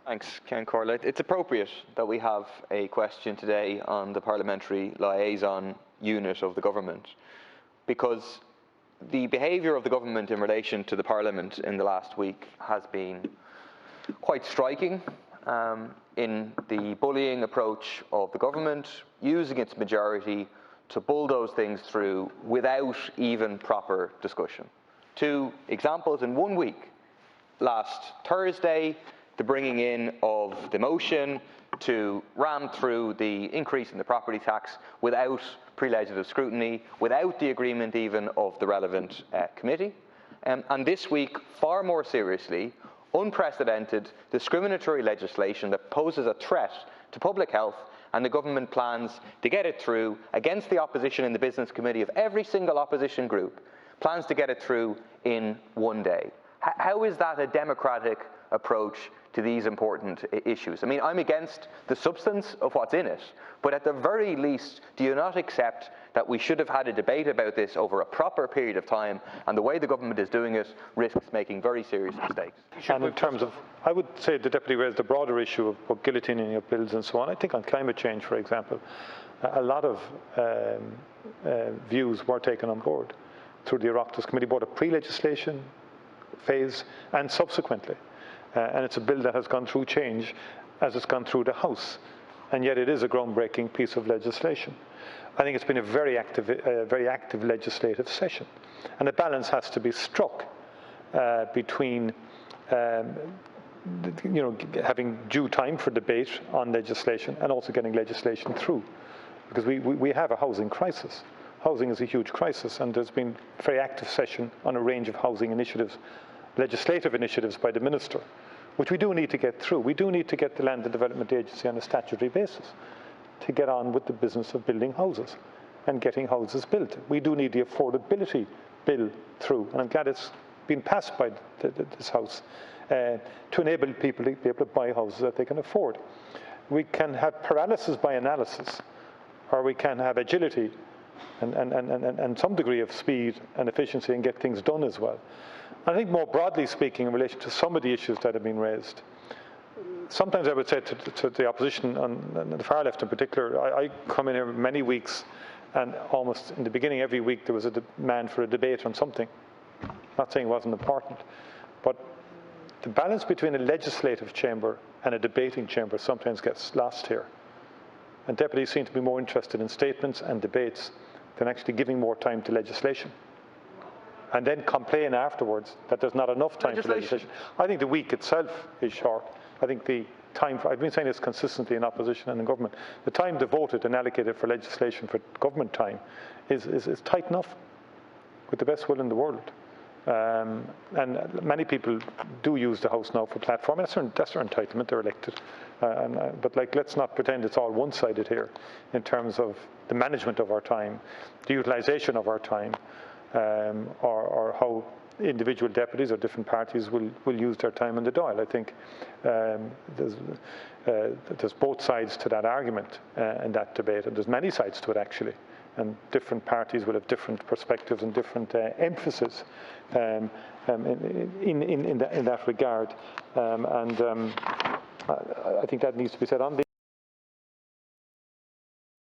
Thanks, Ken Corlett. It's appropriate that we have a question today on the parliamentary liaison unit of the government, because the behaviour of the government in relation to the Parliament in the last week has been quite striking in the bullying approach of the government, using its majority to bulldoze things through without even proper discussion. 2 examples in 1 week. Last Thursday, the bringing in of the motion to ram through the increase in the property tax without pre-legislative scrutiny, without the agreement even of the relevant committee. And this week, far more seriously, unprecedented discriminatory legislation that poses a threat to public health, and the government plans to get it through against the opposition in the business committee of every single opposition group, plans to get it through in 1 day. How is that a democratic approach to these important issues? I mean, I'm against the substance of what's in it, but at the very least, do you not accept that we should have had a debate about this over a proper period of time, and the way the government is doing it risks making very serious mistakes? And in terms of, I would say the Deputy raised the broader issue of guillotining of bills and so on. I think on climate change, for example, a lot of views were taken on board through the Oireachtas committee, both a pre-legislation phase and subsequently. And it's a bill that has gone through change as it's gone through the House, and yet it is a groundbreaking piece of legislation. I think it's been a very active legislative session, and a balance has to be struck between having due time for debate on legislation and also getting legislation through, because we have a housing crisis. Housing is a huge crisis, and there's been a very active session on a range of housing initiatives, legislative initiatives by the Minister, which we do need to get through. We do need to get the Land and Development Agency on a statutory basis to get on with the business of building houses and getting houses built. We do need the affordability bill through, and I'm glad it's been passed by this House to enable people to be able to buy houses that they can afford. We can have paralysis by analysis, or we can have agility and some degree of speed and efficiency and get things done as well. I think more broadly speaking, in relation to some of the issues that have been raised, sometimes I would say to the opposition, and the far left in particular, I come in here many weeks, and almost in the beginning every week there was a demand for a debate on something. Not saying it wasn't important, but the balance between a legislative chamber and a debating chamber sometimes gets lost here. And deputies seem to be more interested in statements and debates than actually giving more time to legislation, and then complain afterwards that there's not enough time for legislation. I think the week itself is short. I think the time, I've been saying this consistently in opposition and in government, the time devoted and allocated for legislation for government time is tight enough, with the best will in the world. And many people do use the House now for platform. That's their entitlement, they're elected. But let's not pretend it's all one-sided here in terms of the management of our time, the utilisation of our time, or how individual deputies or different parties will use their time on the Dáil. I think there's both sides to that argument in that debate, and there's many sides to it actually. And different parties will have different perspectives and different emphasis in that regard. I think that needs to be said on the